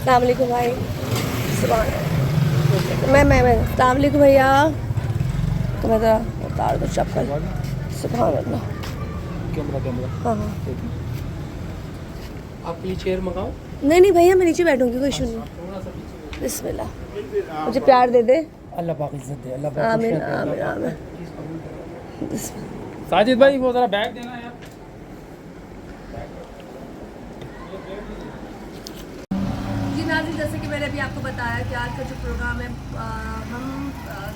السلام علیکم بھائی. میں السلام علیکم بھیا. تو میں ذرا اتار دو چپل. سبحان اللہ. کیمرہ ہاں ہاں. آپ کے لیے چیئر منگاؤ. نہیں بھیا میں نیچے بیٹھوں گی, کوئی ایشو نہیں. بسم اللہ. مجھے پیار دے دے. اللہ پاک عزت دے. اللہ پاک آمین آمین آمین. ساجد بھائی وہ ذرا بیگ دینا یار. جی ناظرین, جیسے کہ میں نے ابھی آپ کو بتایا کہ آج کا جو پروگرام ہے ہم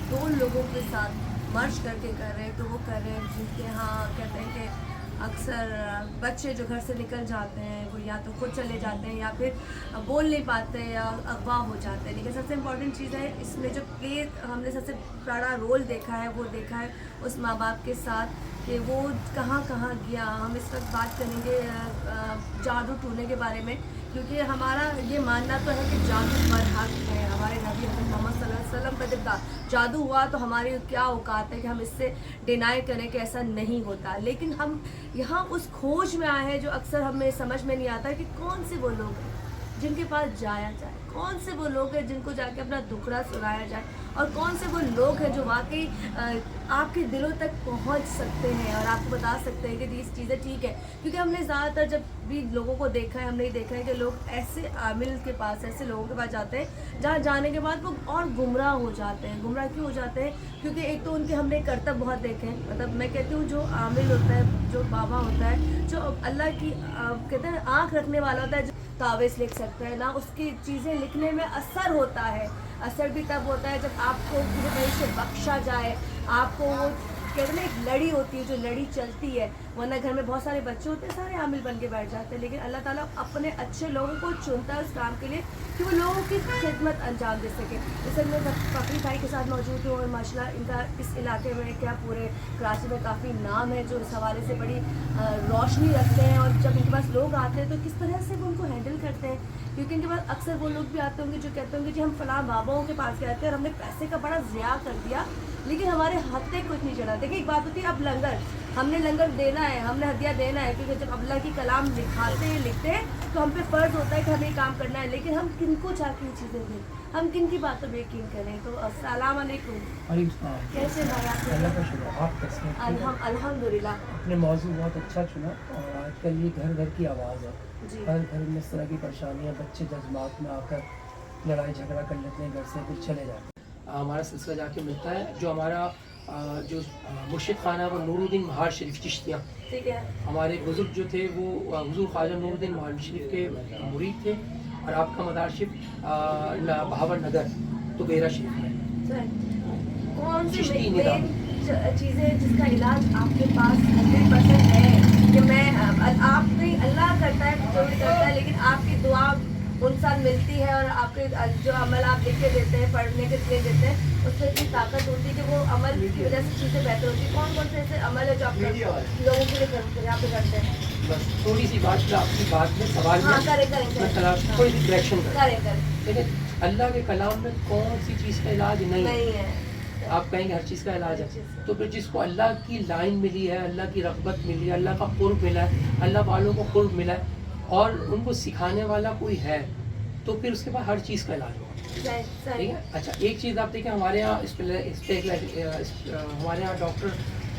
2 لوگوں کے ساتھ مرچ کر کے کر رہے ہیں. تو وہ کر رہے ہیں جن کے یہاں کہتے ہیں کہ اکثر بچے جو گھر سے نکل جاتے ہیں وہ یا تو خود چلے جاتے ہیں یا پھر بول نہیں پاتے یا اغوا ہو جاتے ہیں. لیکن سب سے امپورٹنٹ چیز ہے اس میں جو پلے ہم نے سب سے بڑا رول دیکھا ہے وہ دیکھا ہے اس ماں باپ کے ساتھ کہ وہ کہاں کہاں گیا. ہم اس وقت بات کریں گے جادو ٹونے کے بارے میں, کیونکہ ہمارا یہ ماننا تو ہے کہ جادو برحق ہے. ہمارے نبی حضرت محمد صلی اللہ علیہ وسلم کا جب جادو ہوا تو ہماری کیا اوقات ہے کہ ہم اس سے ڈینائی کریں کہ ایسا نہیں ہوتا. لیکن ہم یہاں اس کھوج میں آئے ہیں جو اکثر ہمیں سمجھ میں نہیں آتا کہ کون سے وہ لوگ ہیں جن کے پاس جایا جائے, کون سے وہ لوگ ہیں جن کو جا کے اپنا دکھڑا سنایا جائے, اور کون سے وہ لوگ ہیں جو واقعی آپ کے دلوں تک پہنچ سکتے ہیں اور آپ کو بتا سکتے ہیں کہ یہ چیزیں ٹھیک ہے. کیونکہ ہم نے زیادہ تر جب بھی لوگوں کو دیکھا ہے, ہم نے یہ دیکھا ہے کہ لوگ ایسے عامل کے پاس, ایسے لوگوں کے پاس جاتے ہیں جہاں جانے کے بعد وہ اور گمراہ ہو جاتے ہیں. گمراہ کیوں ہو جاتے ہیں؟ کیونکہ ایک تو ان کے ہم نے کرتب بہت دیکھے ہیں. مطلب میں کہتی ہوں جو عامل ہوتا ہے, جو بابا ہوتا ہے, جو اللہ کی کہتے ہیں آنکھ رکھنے والا ہوتا ہے, جو تعویذ لکھ سکتا ہے نا, اس کی چیزیں لکھنے میں اثر ہوتا ہے. اثر بھی تب ہوتا ہے جب آپ کو کسی کہیں سے بخشا جائے, آپ کو وہ کہتے ہیں نا ایک لڑی ہوتی ہے جو لڑی چلتی ہے. ورنہ گھر میں بہت سارے بچے ہوتے ہیں, سارے عامل بن کے بیٹھ جاتے ہیں, لیکن اللہ تعالیٰ اپنے اچھے لوگوں کو چنتا ہے اس کام کے لیے کہ وہ لوگوں کی خدمت انجام دے سکے. اس میں فقیر بھائی کے ساتھ موجود ہوں, اور ماشاء اللہ ان کا اس علاقے میں کیا پورے کراچی میں کافی نام ہے, جو اس حوالے سے بڑی روشنی رکھتے ہیں. اور جب ان کے پاس لوگ آتے ہیں تو کس طرح سے وہ ان کو ہینڈل کرتے ہیں, کیونکہ ان کے پاس اکثر وہ لوگ بھی آتے ہوں گے جو کہتے ہوں گے جی ہم فلاں باباؤں کے پاس گئے تھے اور ہم نے پیسے کا بڑا ضیاع کر دیا لیکن ہمارے ہتھے کچھ نہیں چڑھا. دیکھیں ایک بات ہوتی ہے, اب لنگر ہم نے لنگر دینا ہے, ہم نے ہدیہ دینا ہے, کیونکہ جب اللہ کی کلام لکھاتے ہیں لکھتے ہیں تو ہم پہ فرض ہوتا ہے کہ ہمیں کام کرنا ہے. لیکن ہم کن کو چاہ کے چیزیں دیں, ہم کن کی باتوں پہ یقین کریں. تو السلام علیکم. کیسے بھائی آپ؟ اللہ کا شکر. آپ کیسے ہیں؟ الحمد للہ. اپنے موضوع بہت اچھا چنا, اور آج کل یہ گھر گھر کی آواز ہے. جی ہر گھر میں اس طرح کی پریشانیاں, بچے جذبات میں آ کر لڑائی جھگڑا کر لیتے ہیں, گھر سے پھر چلے جاتے ہیں. ہمارا سلسلہ جا کے ملتا ہے. جو ہمارا جو مرشد خانہ ہے وہ نور الدین مہار شریف چشتیہ. ٹھیک ہے. ہمارے بزرگ جو تھے وہ حضور خواجہ نور الدین مہار شریف کے مرید تھے, اور آپ کا مدار شریف بہاور نگر توبیرہ شریف ہے. کون سی چشتی مین نظام چیزیں جس کا علاج آپ کے پاس 100% ہے کہ میں آپ نہیں, اللہ کرتا ہے جو بھی کرتا ہے, لیکن آپ کی دعا ان ساتھ ملتی ہے, اور آپ کے جو عمل آپ لکھ کے دیتے ہیں, پڑھنے کے لیے دیتے ہیں, اس میں اتنی طاقت ہوتی ہے کہ وہ عمل کی وجہ سے چیزیں بہتر ہوتی ہیں. کون کون سے ایسے عمل ہے جو آپ لوگوں کے لیے یہاں پہ کرتے ہیں؟ بس تھوڑی سی بات آپ کی بات میں سوال ہاں کریں تھوڑی سی کریکشن کریں. لیکن اللہ کے کلام میں کون سی چیز کا علاج نہیں ہے. آپ کہیں گے ہر چیز کا علاج ہے, تو پھر جس کو اللہ کی لائن ملی ہے, اللہ کی رغبت ملی ہے, اللہ کا قرب ملا ہے, اللہ والوں کو قرب ملا ہے, اور ان کو سکھانے والا کوئی ہے, تو پھر اس کے بعد ہر چیز کا علاج ہوگا. ٹھیک ہے. اچھا ایک چیز آپ دیکھیں, ہمارے یہاں ہمارے یہاں ڈاکٹر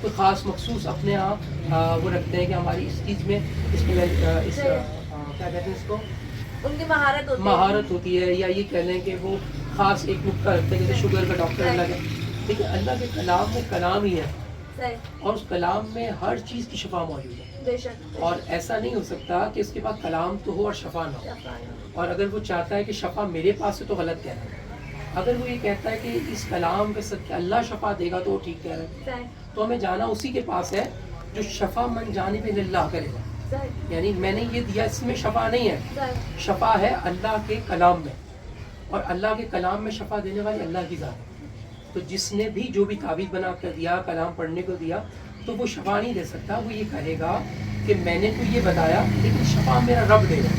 کوئی خاص مخصوص اپنے یہاں وہ رکھتے ہیں کہ ہماری اس چیز میں کیا کہتے ہیں اس کو, ان کی مہارت ہوتی ہے, یا یہ کہہ لیں کہ وہ خاص ایک نکتہ رکھتے ہیں, جیسے شوگر کا ڈاکٹر اللہ کے. لیکن اللہ کے کلام میں کلام ہی ہے, اور اس کلام میں ہر چیز کی شفا موجود ہے. اور ایسا نہیں ہو سکتا کہ اس کے بعد کلام تو ہو اور شفا نہ ہو. اور اگر وہ چاہتا ہے کہ شفا میرے پاس سے, تو غلط کہہ رہا ہے. اگر وہ یہ کہتا ہے کہ اس کلام کے صدقے اللہ شفا دے گا, تو وہ ٹھیک کہہ رہا ہے. تو ہمیں جانا اسی کے پاس ہے جو شفا من جانب اللہ کرے گا. یعنی میں نے یہ دیا, اس میں شفا نہیں ہے, شفا ہے اللہ کے کلام میں, اور اللہ کے کلام میں شفا دینے والی اللہ کی ذات ہے. تو جس نے بھی جو بھی تعویذ بنا کر دیا, کلام پڑھنے کو دیا, تو وہ شفا نہیں دے سکتا. وہ یہ کہے گا کہ میں نے تو یہ بتایا, لیکن شفا میرا رب دے گا.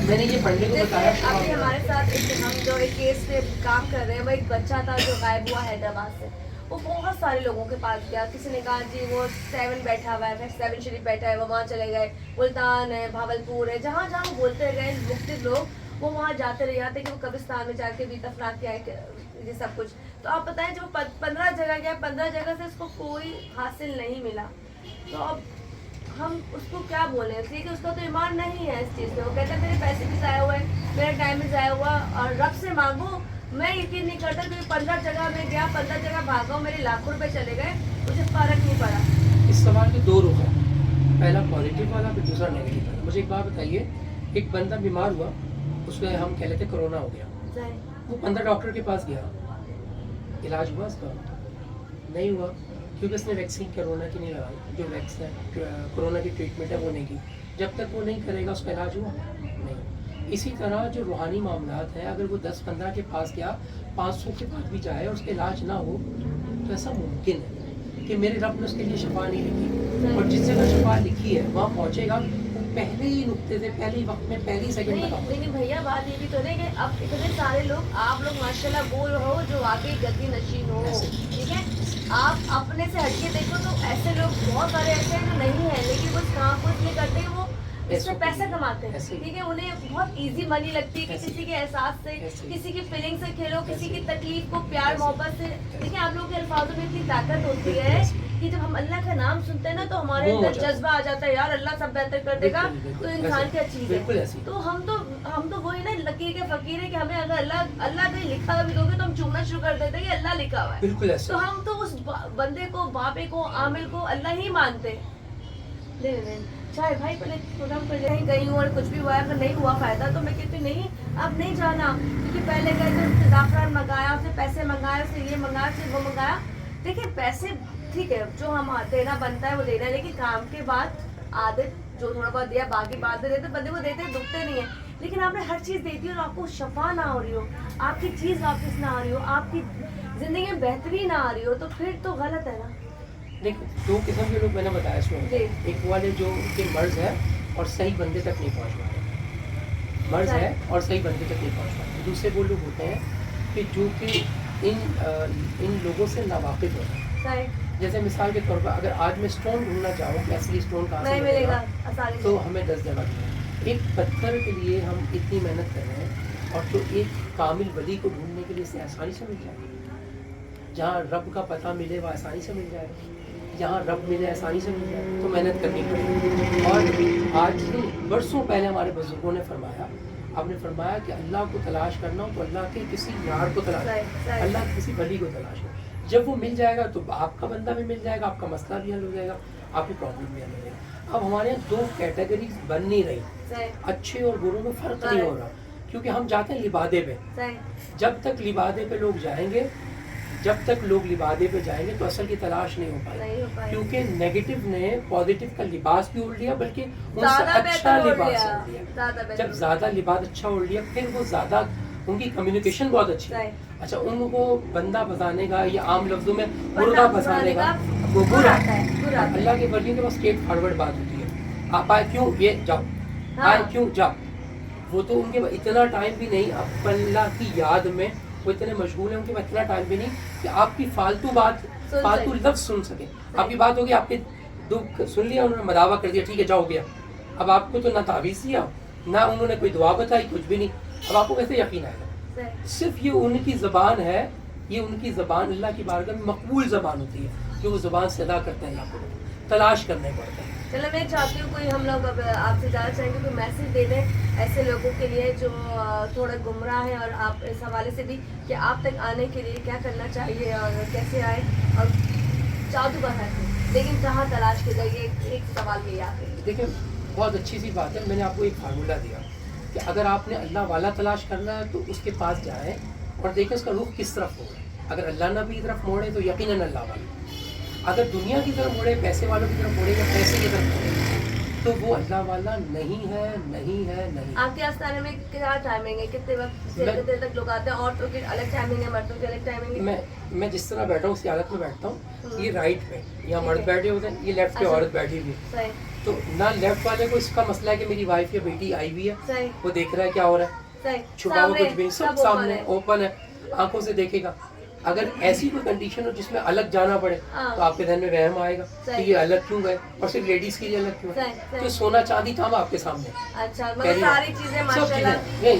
میں نے یہ پڑھنے کو بتایا. ابھی ہمارے ساتھ ہم جو ایک کیس پہ کام کر رہے ہیں, وہ ایک بچہ تھا جو غائب ہوا حیدرآباد سے. وہ بہت سارے لوگوں کے پاس گیا. کسی نے کہا جی وہ 7 بیٹھا ہوا ہے, 7 شریف بیٹھا ہے, وہ وہاں چلے گئے. ملتان ہے, بھاولپور ہے, جہاں جہاں بولتے گئے مختلف لوگ, وہ وہاں جاتے رہ جاتے کہ وہ قبرستان میں جا کے بھی دفنا کے آئے یہ سب کچھ. تو آپ بتائیں جو 15 جگہ گیا 15 جگہ سے اس کو کوئی حاصل نہیں ملا, تو اب ہم اس کو کیا بولیں, ٹھیک ہے اس کا تو ایمان نہیں ہے اس چیز پہ. وہ کہتا ہے میرے پیسے بھی ضائع ہوئے, میرا ٹائم بھی ضائع ہوا, اور رب سے مانگو. میں یقین نہیں کرتا کہ 15 جگہ میں گیا, 15 جگہ بھاگا ہوں, میرے لاکھوں روپے چلے گئے, مجھے فرق نہیں پڑا. اس سوال کے دو رخ ہیں, پہلا پازیٹیو والا, پھر دوسرا نیگیٹو والا. مجھے ایک بات بتائیے, ایک بندہ بیمار ہوا, اس میں ہم کہہ لیتے کرونا ہو گیا, وہ 15 ڈاکٹر کے پاس گیا, علاج ہوا اس کا نہیں ہوا, کیونکہ اس نے ویکسین کرونا کی نہیں لگائی. جو ویکسین کرونا کی ٹریٹمنٹ ہے وہ نہیں کی. جب تک وہ نہیں کرے گا اس کا علاج ہوا نہیں. اسی طرح جو روحانی معاملات ہیں, اگر وہ 10-15 کے پاس گیا, 500 کے پاس بھی جائے اور اس کا علاج نہ ہو, تو ایسا ممکن ہے کہ میرے رب نے اس کے لیے شفا نہیں لکھی, اور جس جگہ شفا لکھی ہے وہاں پہنچے گا. پہلے ہی نقطے سے, پہلے ہی وقت میں, پہلی سیکنڈ میں. لیکن بھیا بات یہ بھی تو نہیں کہ اب اتنے سارے لوگ, آپ لوگ ماشاءاللہ وہ ہو جو واقعی گدی نشین ہو, ٹھیک ہے, آپ اپنے سے ہٹ کے دیکھو تو ایسے لوگ بہت سارے ایسے ہیں جو نہیں ہیں, لیکن کچھ کام کو اس لیے کرتے ہیں, وہ اس سے پیسہ کماتے ہیں, ٹھیک ہے, انہیں بہت ایزی منی لگتی ہے کہ کسی کے احساس سے, کسی کی فیلنگ سے کھیلو, کسی کی تکلیف کو پیار محبت سے. دیکھیں آپ لوگوں کے الفاظوں میں اتنی طاقت ہوتی ہے کہ جب ہم اللہ کا نام سنتے ہیں نا تو ہمارے اندر جذبہ آ جاتا ہے, یار اللہ سب بہتر کر دے گا, تو انسان کیا چیز ہے. تو ہم تو وہی نا لکیر کے فقیر ہے کہ ہمیں اگر اللہ کہیں لکھا ہوا بھی دو گے تو ہم چومنا شروع کر دیتے ہیں کہ اللہ لکھا ہوا ہے. تو ہم تو اس بندے کو, باپے کو, عامل کو اللہ ہی مانتے. چاہے بھائی پہلے پروگرام کر کہیں گئی ہوں اور کچھ بھی ہوا, اگر نہیں ہوا فائدہ تو میں کہتی نہیں اب نہیں جانا, کیونکہ پہلے گئے تو اس سے زعفران منگایا, اس سے پیسے منگائے, اس سے یہ منگایا, اس سے وہ منگایا. دیکھیں پیسے ٹھیک ہے جو ہم دینا بنتا ہے وہ دینا ہے, لیکن کام کے بعد عادت جو تھوڑا بہت دیا باقی بعد میں دیتے بندے کو دیتے دکھتے نہیں ہیں. لیکن آپ نے ہر چیز دے دی اور آپ کو شفا نہ ہو رہی ہو, آپ کی چیز واپس نہ آ رہی ہو, آپ کی زندگی میں بہتری نہ آ رہی ہو, تو پھر تو غلط ہے نا. دیکھو دو قسم کے لوگ میں نے بتایا اس میں, ایک والے جو ان کے مرض ہے اور صحیح بندے تک نہیں پہنچ پاتے, مرض ہے اور صحیح بندے تک نہیں پہنچ پاتے. دوسرے وہ لوگ ہوتے ہیں کہ جو کہ ان لوگوں سے ناواقف ہوتے ہیں. جیسے مثال کے طور پر اگر آج میں اسٹون ڈھونڈنا چاہوں کہ اصلی اسٹون کہاں سے ملے گا, تو ہمیں 10 جگہ دیں. ایک پتھر کے لیے ہم اتنی محنت کر رہے ہیں, اور جو ایک کامل ولی کو ڈھونڈنے کے لیے اسے آسانی سے مل جائے گا. جہاں رب کا پتہ ملے وہ آسانی سے مل جائے گا, جہاں رب ملے آسانی سے مل جائے, تو محنت کرنی پڑے گی. اور آج سے برسوں پہلے ہمارے بزرگوں نے فرمایا, آپ نے فرمایا کہ اللہ کو تلاش کرنا ہو تو اللہ کے کسی یار کو تلاش کرو, اللہ کے کسی ولی کو تلاش کرو. جب وہ مل جائے گا تو آپ کا بندہ بھی مل جائے گا, آپ کا مسئلہ بھی حل ہو جائے گا, آپ کی پرابلم بھی حل ہو جائے گا. اب ہمارے یہاں دو کیٹیگریز بن نہیں رہی, اچھے اور بروں میں فرق نہیں ہو رہا, کیونکہ ہم جاتے ہیں لبادے پہ. جب تک لبادے پہ لوگ جائیں گے, جب تک لوگ لبادے پہ جائیں گے تو اصل کی تلاش نہیں ہو پائے, کیونکہ نیگیٹو نے پازیٹیو کا لباس بھی اوڑھ لیا, بلکہ ان سے اچھا لباس اوڑھ لیا. جب زیادہ لباس اچھا اوڑھ لیا, پھر وہ زیادہ, ان کی کمیونیکیشن بہت اچھی ہے. اچھا ان کو بندہ بسانے کا یا عام لفظوں میں مردہ بسانے کا وہ برا ہے. اللہ کے ولیوں کے پاس اسٹریٹ فارورڈ بات ہوتی ہے, آپ آئے کیوں, یہ جاؤ, آئے کیوں, جاؤ. وہ تو ان کے اتنا ٹائم بھی نہیں, اب اللہ کی یاد میں وہ اتنے مشغول ہیں, ان کے پاس اتنا ٹائم بھی نہیں کہ آپ کی فالتو بات, فالتو لفظ سن سکیں. آپ کی بات ہوگی, آپ کے دکھ سن لیا, انہوں نے مداوع کر دیا, ٹھیک ہے جاؤ گیا. اب آپ کو تو نہ تعویذ دیا, نہ انہوں نے کوئی دعا بتائی, کچھ بھی نہیں. اب آپ کو کیسے یقین آئے گا؟ صرف یہ ان کی زبان ہے, یہ ان کی زبان اللہ کی بارگاہ میں مقبول زبان ہوتی ہے, جو وہ زبان سے ادا کرتے ہیں, اللہ کو تلاش کرنے پڑتا ہے. چلو میں چاہتی ہوں کوئی ہم لوگ اب آپ سے جانا چاہیں گے, کوئی میسج دے دیں ایسے لوگوں کے لیے جو تھوڑا گمراہ ہیں, اور آپ اس حوالے سے بھی کہ آپ تک آنے کے لیے کیا کرنا چاہیے اور کیسے آئے, اور جادو کا ہے لیکن کہاں تلاش کی جائے. ایک سوال یہ آپ دیکھیں بہت اچھی سی بات ہے, میں نے آپ کو ایک فارمولہ دیا کہ اگر آپ نے اللہ والا تلاش کرنا ہے تو اس کے پاس جائیں اور دیکھیں اس کا رخ کس طرف ہو. اگر اللہ نبی کی طرف موڑے تو یقیناً اللہ والا, اگر دنیا کی طرف موڑے, پیسے والوں کی طرف موڑے یا پیسے کی طرف موڑے, تو وہ اللہ والا نہیں ہے, نہیں ہے, نہیں. آپ کے آستانے میں کیا ٹائمنگ ہے, کتنے وقت سے کتنے تک لوگ آتے ہیں, عورتوں کی الگ ٹائمنگ ہے, مردوں کی الگ ٹائمنگ ہے؟ میں جس طرح بیٹھا ہوں اسی حالت میں بیٹھتا ہوں. یہ رائٹ پہ یہاں مرد بیٹھے ہوتے ہیں, یہ لیفٹ پہ عورت بیٹھی ہوئی ہے. تو نہ لیفٹ والے کو اس کا مسئلہ ہے کہ میری وائف یا بیٹی آئی ہوئی ہے, وہ دیکھ رہا ہے کیا ہو رہا ہے, چھپا ہوا کچھ بھی, سب سامنے اوپن ہے, آنکھوں سے دیکھے گا. اگر ایسی کوئی کنڈیشن ہو جس میں الگ جانا پڑے تو آپ کے ذہن میں وہم آئے گا کہ یہ الگ کیوں گئے, اور صرف لیڈیز کے لیے الگ کیوں ہے. تو سونا چاندی تھا آپ کے سامنے, اچھا ساری چیزیں سب چیزیں نہیں,